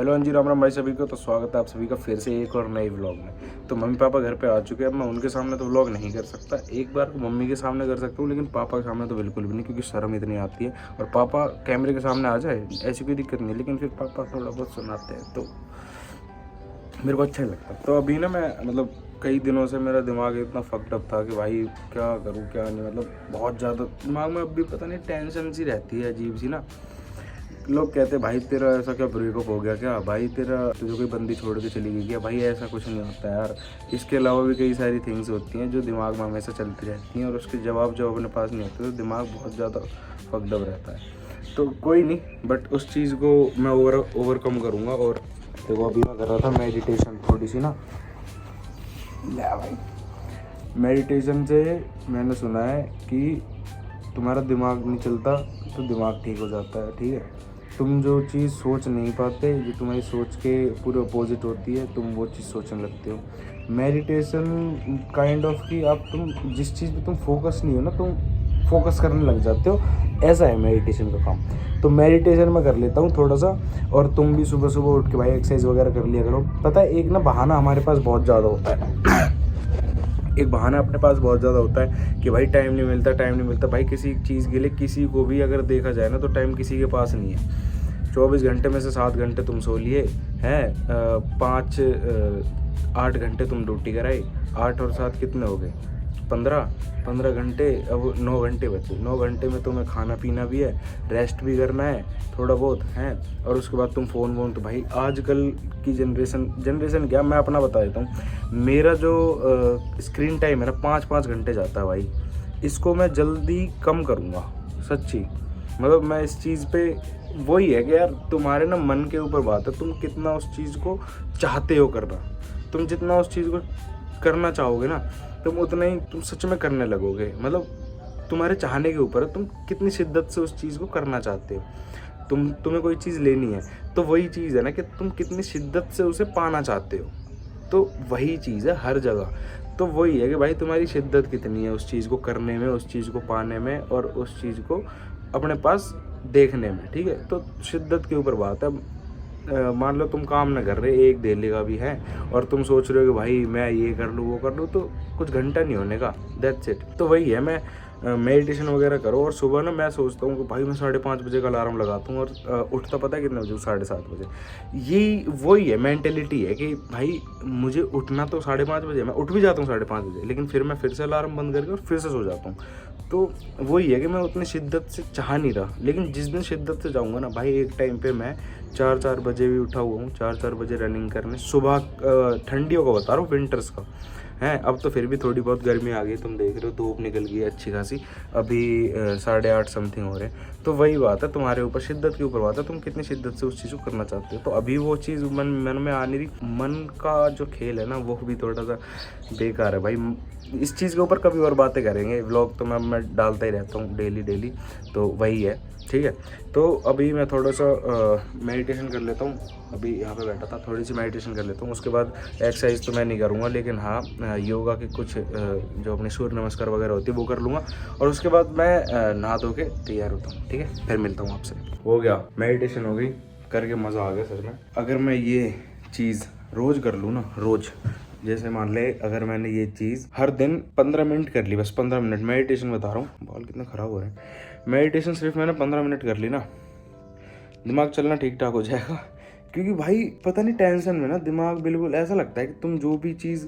Hello अंजी, राम राम भाई सभी को। तो स्वागत है आप सभी का फिर से एक और नए व्लॉग में। तो मम्मी पापा घर पे आ चुके हैं। अब मैं उनके सामने तो व्लॉग नहीं कर सकता। एक बार मम्मी के सामने कर सकता हूँ, लेकिन पापा के सामने तो बिल्कुल भी नहीं, क्योंकि शर्म इतनी आती है। और पापा कैमरे के सामने आ जाए ऐसी कोई दिक्कत नहीं, लेकिन फिर पापा थोड़ा बहुत सुनाते हैं तो मेरे को अच्छा नहीं लगता। तो अभी ना मैं मतलब कई दिनों से मेरा दिमाग इतना फक्ड अप था कि भाई क्या करूँ क्या नहीं, मतलब बहुत ज़्यादा दिमाग में अभी पता नहीं टेंशन सी रहती है अजीब सी ना। लोग कहते हैं भाई तेरा ऐसा क्या ब्रेकअप हो गया क्या, भाई तेरा तुझे कोई बंदी छोड़ के चली गई क्या। भाई ऐसा कुछ नहीं होता यार। इसके अलावा भी कई सारी थिंग्स होती हैं जो दिमाग में हमेशा चलती रहती हैं, और उसके जवाब जब अपने पास नहीं होते तो दिमाग बहुत ज़्यादा फकदब रहता है। तो कोई नहीं, बट उस चीज़ को मैं ओवरकम करूँगा। और देखो अभी मैं कर रहा था मेडिटेशन थोड़ी सी ना। ले भाई, मेडिटेशन से मैंने सुना है कि तुम्हारा दिमाग नहीं चलता तो दिमाग ठीक हो जाता है। ठीक है, तुम जो चीज़ सोच नहीं पाते, जो तुम्हारी सोच के पूरे अपोजिट होती है, तुम वो चीज़ सोचने लगते हो। मेडिटेशन काइंड ऑफ कि आप तुम जिस चीज़ पे तुम फोकस नहीं हो ना, तुम फोकस करने लग जाते हो। ऐसा है मेडिटेशन का काम। तो मेडिटेशन मैं कर लेता हूँ थोड़ा सा। और तुम भी सुबह सुबह उठ के भाई एक्सरसाइज वगैरह कर लिया करो। पता है एक ना बहाना हमारे पास बहुत ज़्यादा होता है एक बहाना अपने पास बहुत ज़्यादा होता है कि भाई टाइम नहीं मिलता, टाइम नहीं मिलता। भाई किसी चीज़ के लिए किसी को भी अगर देखा जाए ना तो टाइम किसी के पास नहीं है। 24 घंटे में से 7 घंटे तुम सो लिए हैं, 8 घंटे तुम ड्यूटी कराई, 8 और 7 कितने हो गए, 15 घंटे। अब 9 घंटे बचे। 9 घंटे में तुम्हें खाना पीना भी है, रेस्ट भी करना है थोड़ा बहुत है, और उसके बाद तुम फ़ोन वोन। तो भाई आजकल की जनरेशन क्या, मैं अपना बता देता हूँ। मेरा जो स्क्रीन टाइम है ना 5-5 घंटे जाता है भाई। इसको मैं जल्दी कम करूँगा सच्ची। मतलब मैं इस चीज़ पे वही है कि यार तुम्हारे ना मन के ऊपर बात है, तुम कितना उस चीज़ को चाहते हो करना। तुम जितना उस चीज़ को करना चाहोगे ना, तुम उतना ही तुम सच में करने लगोगे। मतलब तुम्हारे चाहने के ऊपर है, तुम कितनी शिद्दत से उस चीज़ को करना चाहते हो। तुम्हें कोई चीज़ लेनी है तो वही चीज़ है ना कि तुम कितनी शिद्दत से उसे पाना चाहते हो। तो वही चीज़ है हर जगह। तो वही है कि भाई तुम्हारी शिद्दत कितनी है उस चीज़ को करने में, उस चीज़ को पाने में, और उस चीज़ को अपने पास देखने में। ठीक है, तो शिद्दत के ऊपर बात है। मान लो तुम काम ना कर रहे, एक डेली का भी है, और तुम सोच रहे हो कि भाई मैं ये कर लूँ वो कर लूँ, तो कुछ घंटा नहीं होने का। That's it. तो वही है, मैं मेडिटेशन वगैरह करो। और सुबह ना मैं सोचता हूँ कि भाई मैं 5:30 बजे का अलार्म लगाता हूँ, और उठता पता है कितने बजे, 7:30 बजे। यही वही है मेंटेलिटी है कि भाई मुझे उठना तो 5:30 बजे, मैं उठ भी जाता हूँ 5:30 बजे, लेकिन फिर मैं फिर से अलार्म बंद करके और फिर से सो जाता हूँ। तो वही है कि मैं उतनी शिद्दत से चाह नहीं रहा, लेकिन जिस दिन शिद्दत से जाऊँगा ना भाई, एक टाइम पे मैं 4-4 बजे भी उठा हुआ हूँ, 4-4 बजे रनिंग करने सुबह। ठंडियों का बता रहा हूँ, विंटर्स का है। अब तो फिर भी थोड़ी बहुत गर्मी आ गई, तुम देख रहे हो धूप निकल गई है अच्छी खासी। अभी 8:30 समथिंग हो रहे हैं। तो वही बात है, तुम्हारे ऊपर शिद्दत के ऊपर बात है, तुम कितनी शिद्दत से उस चीज़ को करना चाहते हो। तो अभी वो चीज़ मन में आ नहीं रही। मन का जो खेल है ना वो भी थोड़ा सा बेकार है भाई। इस चीज़ के ऊपर कभी और बातें करेंगे। व्लॉग तो मैं डालता ही रहता हूँ डेली। तो वही है, ठीक है। तो अभी मैं थोड़ा सा मेडिटेशन कर लेता हूँ। अभी यहाँ पे बैठा था, थोड़ी सी मेडिटेशन कर लेता हूँ। उसके बाद एक्सरसाइज तो मैं नहीं करूँगा, लेकिन हाँ योगा के कुछ जो अपने सूर्य नमस्कार वगैरह होती है वो कर लूँगा। और उसके बाद मैं नहा धो के तैयार होता हूँ। ठीक है, फिर मिलता हूँ आपसे। हो गया मेडिटेशन, हो गई करके मज़ा आ गया सच में। अगर मैं ये चीज़ रोज़ कर लूँ ना, रोज़, जैसे मान ले अगर मैंने ये चीज़ हर दिन 15 मिनट कर ली, बस 15 मिनट मेडिटेशन बता रहा हूँ। बाल कितने ख़राब हो रहे हैं। मेडिटेशन सिर्फ मैंने 15 मिनट कर ली ना, दिमाग चलना ठीक ठाक हो जाएगा। क्योंकि भाई पता नहीं टेंशन में ना दिमाग बिल्कुल ऐसा लगता है कि तुम जो भी चीज़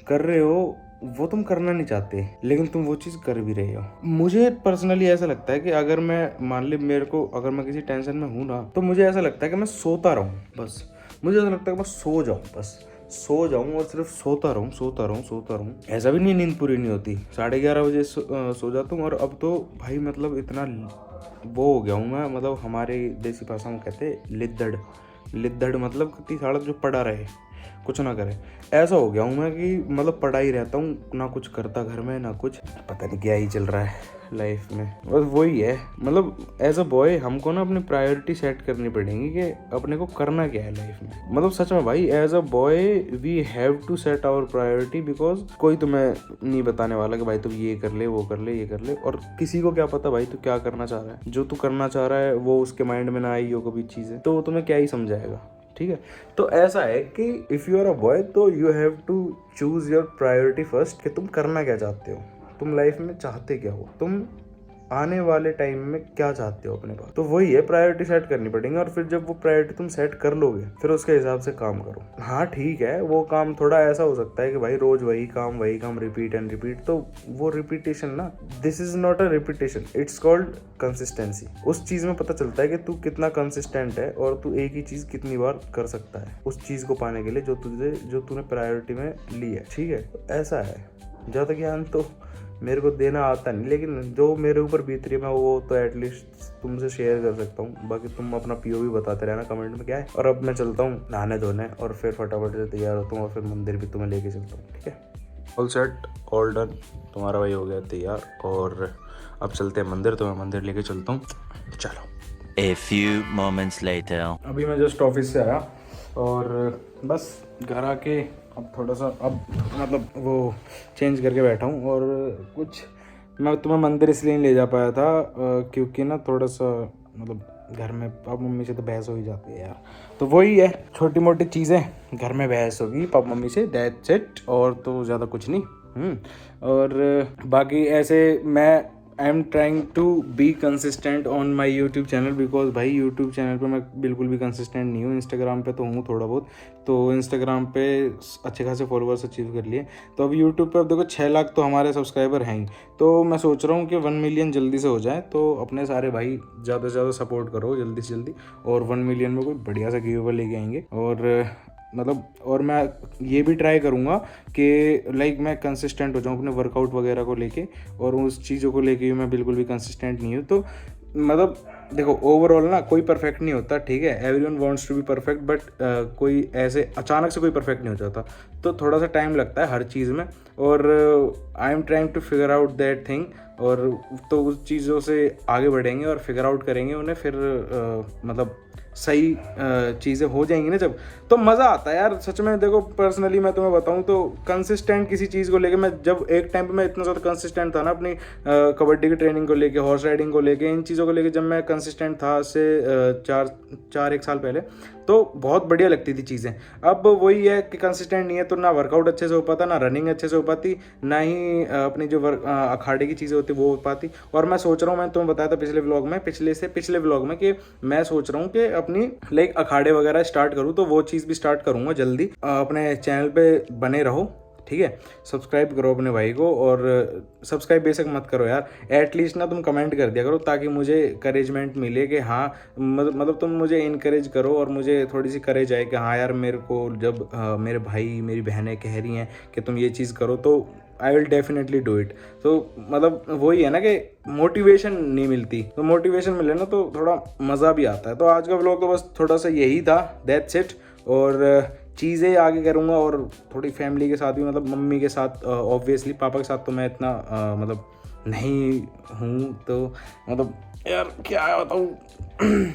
कर रहे हो वो तुम करना नहीं चाहते, लेकिन तुम वो चीज़ कर भी रहे हो। मुझे पर्सनली ऐसा लगता है कि अगर मैं मान ली मेरे को, अगर मैं किसी टेंशन में हूँ ना, तो मुझे ऐसा लगता है कि मैं सोता रहूँ बस। मुझे ऐसा लगता है कि मैं सो जाऊँ, बस सो जाऊँ और सिर्फ सोता रहूँ। ऐसा भी नहीं नींद पूरी नहीं होती। 11:30 बजे सो जाता हूँ। और अब तो भाई मतलब इतना वो हो गया हूँ मैं, मतलब हमारे देसी भाषा में कहते हैं लिद्दड़, मतलब कितनी साड़ा जो पड़ा रहे कुछ ना करे, ऐसा हो गया हूँ मैं कि मतलब पड़ा ही रहता हूँ, ना कुछ करता घर में ना कुछ। पता नहीं क्या ही चल रहा है लाइफ में, बस वही है। मतलब एज अ बॉय हमको ना अपनी प्रायोरिटी सेट करनी पड़ेगी कि अपने को करना क्या है लाइफ में। मतलब सच में भाई, as a boy we have to set our priority, because कोई तुम्हें नहीं बताने वाला कि भाई तुम ये कर ले वो कर ले ये कर ले। और किसी को क्या पता भाई तू क्या करना चाह रहा है। जो तू करना चाह रहा है वो उसके माइंड में ना आई हो कभी चीज़ें, तो वो तुम्हें क्या ही समझाएगा। ठीक है। तो ऐसा है कि if you are a boy तो you have to choose your priority first, कि तुम करना क्या चाहते हो, तुम लाइफ में चाहते क्या हो, तुम आने वाले टाइम में क्या चाहते हो अपने पास। तो वही है, प्रायोरिटी सेट करनी पड़ेगी। और फिर जब वो प्रायोरिटी तुम सेट कर लोगे फिर उसके हिसाब से काम करो। हाँ ठीक है, वो काम थोड़ा ऐसा हो सकता है कि भाई रोज वही काम रिपीट एंड रिपीट, तो वो रिपीटेशन ना, this is not a repetition, it's called consistency. उस चीज में पता चलता है कि तू कितना कंसिस्टेंट है और तू एक ही चीज कितनी बार कर सकता है उस चीज को पाने के लिए जो तूने प्रायोरिटी में ली है। ठीक है, ऐसा है। ज्यादा ज्ञान तो मेरे को देना आता नहीं, लेकिन जो मेरे ऊपर बीत रही है मैं वो तो एटलीस्ट तुमसे शेयर कर सकता हूँ। बाकी तुम अपना पीओवी बताते रहना कमेंट में क्या है। और अब मैं चलता हूँ नहाने धोने, और फिर फटाफट से तैयार होता हूँ और फिर मंदिर भी तुम्हें लेके चलता हूँ। ठीक है, ऑल सेट, ऑल डन, तुम्हारा भाई हो गया तैयार और अब चलते हैं मंदिर। तो मैं मंदिर लेके चलता हूँ, चलो। A few moments later. अभी मैं जस्ट ऑफिस से आया और बस घर आके अब थोड़ा सा मतलब वो चेंज करके बैठा हूँ। और कुछ मैं तुम्हें मंदिर इसलिए नहीं ले जा पाया था क्योंकि ना थोड़ा सा मतलब घर में पापा मम्मी से तो बहस हो ही जाती है यार। तो वही है, छोटी मोटी चीज़ें घर में बहस होगी पापा मम्मी से, दैट्स इट, और तो ज़्यादा कुछ नहीं। और बाकी ऐसे मैं I am trying to be consistent on my YouTube channel, because भाई यूट्यूब चैनल पे मैं बिल्कुल भी कंसिस्टेंट नहीं हूँ। इंस्टाग्राम पे तो हूँ थोड़ा बहुत, तो इंस्टाग्राम पे अच्छे खासे फॉलोअर्स अचीव कर लिए। तो अब यूट्यूब पे अब देखो 6 लाख तो हमारे सब्सक्राइबर हैं ही, तो मैं सोच रहा हूँ कि 1 मिलियन जल्दी से हो जाए। तो अपने सारे भाई ज़्यादा से ज़्यादा सपोर्ट करो जल्दी से जल्दी, और 1 मिलियन में कोई बढ़िया सा गिव अवे लेके आएंगे। और मतलब और मैं ये भी ट्राई करूँगा कि लाइक मैं कंसिस्टेंट हो जाऊँ अपने वर्कआउट वगैरह को लेके, और उस चीज़ों को लेके भी मैं बिल्कुल भी कंसिस्टेंट नहीं हूँ। तो मतलब देखो ओवरऑल ना कोई परफेक्ट नहीं होता, ठीक है, everyone wants to be perfect, but कोई ऐसे अचानक से कोई परफेक्ट नहीं हो जाता, तो थोड़ा सा टाइम लगता है हर चीज़ में। और I am trying to figure out that thing, और तो उस चीज़ों से आगे बढ़ेंगे और फिगर आउट करेंगे उन्हें, फिर मतलब सही चीज़ें हो जाएंगी ना जब, तो मज़ा आता है यार सच में। देखो पर्सनली मैं तुम्हें बताऊं तो कंसिस्टेंट किसी चीज़ को लेके, मैं जब एक टाइम पे मैं इतना ज़्यादा कंसिस्टेंट था ना अपनी कबड्डी की ट्रेनिंग को लेके, हॉर्स राइडिंग को लेके, इन चीज़ों को लेके जब मैं कंसिस्टेंट था से 1 साल पहले, तो बहुत बढ़िया लगती थी चीज़ें। अब वही है कि कंसिस्टेंट नहीं है तो ना वर्कआउट अच्छे से हो पाता, ना रनिंग अच्छे से हो पाती, ना ही अपनी जो अखाड़े की चीज़ें होती वो हो पाती। और मैं सोच रहा हूँ, मैंने तुम्हें बताया था पिछले व्लॉग में, पिछले व्लॉग में, कि मैं सोच रहा हूँ कि अपनी लाइक अखाड़े वगैरह स्टार्ट करूँ, तो वो चीज़ भी स्टार्ट करूँगा जल्दी। अपने चैनल पे बने रहो, ठीक है, सब्सक्राइब करो अपने भाई को, और सब्सक्राइब बेशक मत करो यार, एटलीस्ट ना तुम कमेंट कर दिया करो, ताकि मुझे करेजमेंट मिले कि हाँ मतलब तुम मुझे इनकरेज करो और मुझे थोड़ी सी करेज आए कि हाँ यार मेरे को जब मेरे भाई मेरी बहनें कह रही हैं कि तुम ये चीज़ करो तो I will definitely do it. तो मतलब वही है ना कि मोटिवेशन नहीं मिलती, तो मोटिवेशन मिले ना तो थोड़ा मज़ा भी आता है। तो आज का व्लॉग तो बस थोड़ा सा यही था, दैट्स इट। और चीज़ें आगे करूँगा, और थोड़ी फैमिली के साथ भी, मतलब मम्मी के साथ ऑब्वियसली, पापा के साथ तो मैं इतना मतलब नहीं हूँ, तो मतलब यार क्या बताऊँ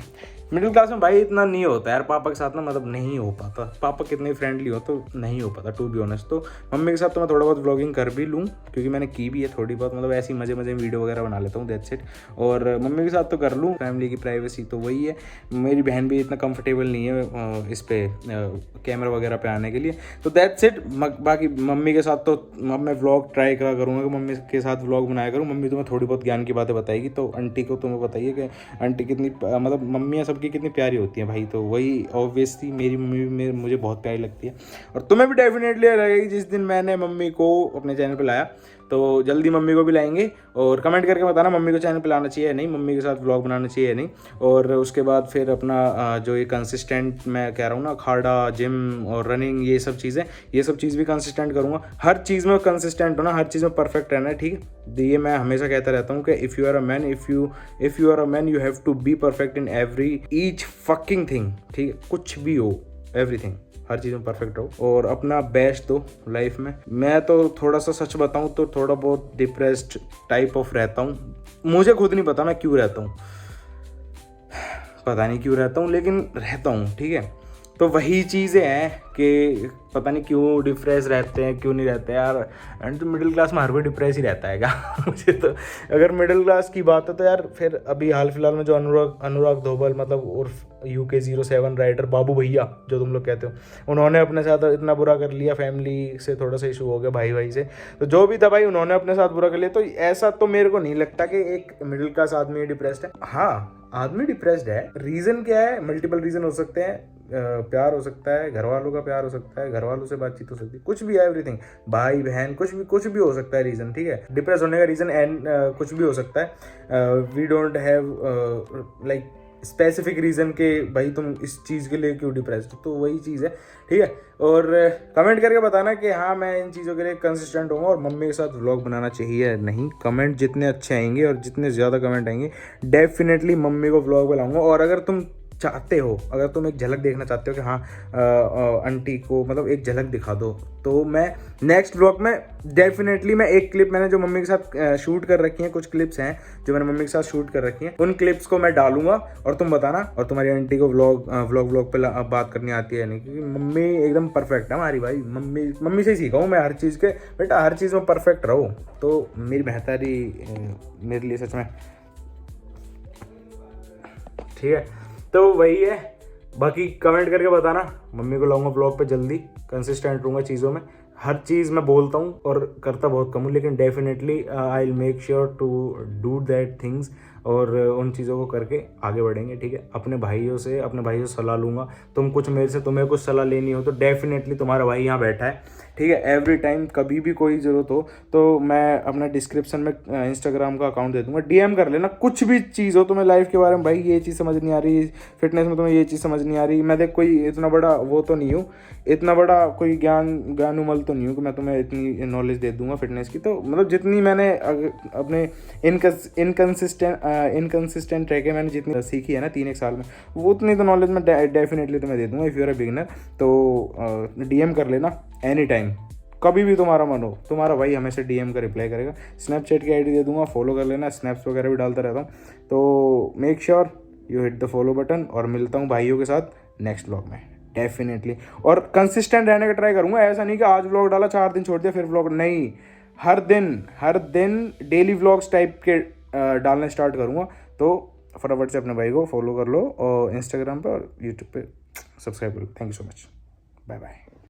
मिडिल क्लास में भाई इतना नहीं होता यार, पापा के साथ ना मतलब नहीं हो पाता, पापा कितने फ्रेंडली हो तो नहीं हो पाता टू बी ऑनेस्ट। तो मम्मी के साथ तो मैं थोड़ा बहुत व्लॉगिंग कर भी लूँ, क्योंकि मैंने की भी है थोड़ी बहुत, मतलब ऐसी मज़े में वीडियो वगैरह बना लेता हूँ, दैट्स इट। और मम्मी के साथ तो कर लूँ, फैमिली की प्राइवेसी तो वही है। मेरी बहन भी इतना कंफर्टेबल नहीं है इस पे कैमरा वगैरह पे आने के लिए, तो दैट्स इट। बाकी मम्मी के साथ तो अब मैं व्लॉग ट्राई करा करूँगा कि मम्मी के साथ व्लॉग बनाया करूँ। मम्मी तुम्हें थोड़ी बहुत ज्ञान की बातें बताएगी, तो आंटी को तुम्हें बताइए कि आंटी कितनी मतलब मम्मियाँ सबकी कितनी प्यारी होती हैं भाई, तो वही ऑब्वियसली मेरी मम्मी भी मुझे बहुत प्यारी लगती है, और तुम्हें भी डेफिनेटली लगेगी जिस दिन मैंने मम्मी को अपने चैनल पे लाया। तो जल्दी मम्मी को भी लाएंगे, और कमेंट करके बताना मम्मी को चैनल पे लाना चाहिए या नहीं, मम्मी के साथ व्लॉग बनाना चाहिए या नहीं। और उसके बाद फिर अपना जो ये कंसिस्टेंट मैं कह रहा हूँ ना, अखाड़ा, जिम और रनिंग, ये सब चीज़ भी कंसिस्टेंट करूँगा। हर चीज़ में कंसिस्टेंट होना, हर चीज़ में परफेक्ट रहना है, ठीक है। ये मैं हमेशा कहता रहता हूँ कि if you are a man you have to be perfect in each fucking thing, ठीक है, कुछ भी हो, एवरीथिंग, हर चीज़ में परफेक्ट हो और अपना बेस्ट दो लाइफ में। मैं तो थोड़ा सा सच बताऊं तो थोड़ा बहुत डिप्रेस्ड टाइप ऑफ रहता हूं, मुझे खुद नहीं पता मैं क्यों रहता हूं, पता नहीं क्यों रहता हूं, लेकिन रहता हूं, ठीक है। तो वही चीज़ें हैं कि पता नहीं क्यों डिप्रेस रहते हैं, क्यों नहीं रहते यार। एंड तो मिडिल क्लास में हर कोई डिप्रेस ही रहता है क्या मुझे तो अगर मिडिल क्लास की बात है तो यार फिर अभी हाल फिलहाल में जो अनुराग धोबल मतलब उर्फ UK07 राइडर बाबू भैया जो तुम लोग कहते हो, उन्होंने अपने साथ इतना बुरा कर लिया, फैमिली से थोड़ा सा इशू हो गया भाई से, तो जो भी था भाई उन्होंने अपने साथ बुरा कर लिया। तो ऐसा तो मेरे को नहीं लगता कि एक मिडिल क्लास आदमी डिप्रेस्ड है। हाँ, आदमी डिप्रेस्ड है, रीज़न क्या है, मल्टीपल रीज़न हो सकते हैं। प्यार हो सकता है, घर वालों का प्यार हो सकता है, घर वालों से बातचीत हो सकती है, कुछ भी है, एवरीथिंग, भाई बहन, कुछ भी हो सकता है रीज़न, ठीक है। डिप्रेस होने का रीज़न एंड कुछ भी हो सकता है। We don't have like specific reason के भाई तुम इस चीज़ के लिए क्यों डिप्रेस्ड, तो वही चीज़ है, ठीक है। और कमेंट करके बताना कि हाँ मैं इन चीज़ों के लिए कंसिस्टेंट हूँ और मम्मी के साथ व्लॉग बनाना चाहिए या नहीं। कमेंट जितने अच्छे आएंगे और जितने ज़्यादा कमेंट आएंगे डेफिनेटली मम्मी को व्लॉग बनाऊंगा। और अगर तुम चाहते हो, अगर तुम एक झलक देखना चाहते हो कि हाँ आंटी को मतलब एक झलक दिखा दो, तो मैं नेक्स्ट व्लॉग में डेफिनेटली मैं एक क्लिप मैंने जो मम्मी के साथ शूट कर रखी हैं, कुछ क्लिप्स हैं जो मैंने मम्मी के साथ शूट कर रखी हैं, उन क्लिप्स को मैं डालूंगा और तुम बताना। और तुम्हारी आंटी को व्लॉग पे बात करनी आती है नहीं, क्योंकि मम्मी एकदम परफेक्ट है हमारी भाई। मम्मी से ही सीखा हूँ मैं हर चीज़ के, बेटा हर चीज़ में परफेक्ट रहो, तो मेरी बेहतरी मेरे लिए सच में, ठीक है। तो वही है, बाकी कमेंट करके बताना। मम्मी को लाऊंगा ब्लॉग पे जल्दी, कंसिस्टेंट रहूँगा चीज़ों में। हर चीज़ मैं बोलता हूँ और करता बहुत कम हूँ, लेकिन definitely I will make sure to do that things, और उन चीज़ों को करके आगे बढ़ेंगे, ठीक है। अपने भाइयों से सलाह लूँगा। तुम कुछ मेरे से, तुम्हें कुछ सलाह लेनी हो तो डेफिनेटली तुम्हारा भाई यहाँ बैठा है, ठीक है। एवरी टाइम कभी भी कोई ज़रूरत हो तो मैं अपना डिस्क्रिप्शन में इंस्टाग्राम का अकाउंट दे दूँगा, DM कर लेना। कुछ भी चीज़ हो तुम्हें लाइफ के बारे में, भाई ये चीज़ समझ नहीं आ रही, फिटनेस में तुम्हें ये चीज़ समझ नहीं आ रही, मैं देख कोई इतना बड़ा वो तो नहीं हूँ, इतना बड़ा कोई ज्ञानुमल तो नहीं हूँ कि मैं तुम्हें इतनी नॉलेज दे दूंगा फिटनेस की। तो मतलब जितनी मैंने अपने इनकन्सिस्टेंट रह के मैंने जितनी सीखी है ना 3-1 साल में, वो उतनी तो नॉलेज मैं डेफिनेटली तुम्हें दे दूंगा। If you are a beginner तो DM कर लेना एनी टाइम, कभी भी तुम्हारा मन हो, तुम्हारा भाई हमेशा DM का रिप्लाई करेगा। स्नैपचैट की ID दे दूंगा, फॉलो कर लेना, स्नैप्स वगैरह भी डालता रहता हूँ, तो make sure you hit the follow button. और मिलता हूँ भाइयों के साथ नेक्स्ट व्लॉग में डेफिनेटली। और कंसिस्टेंट रहने का ट्राई करूँगा, ऐसा नहीं कि आज व्लॉग डाला 4 दिन छोड़ दिया फिर व्लॉग, नहीं, हर दिन डेली व्लॉग्स टाइप के डालने स्टार्ट करूँगा। तो फटाफट से अपने भाई को फॉलो कर लो और इंस्टाग्राम पे और यूट्यूब पे सब्सक्राइब कर लो। Thank you so much, bye bye.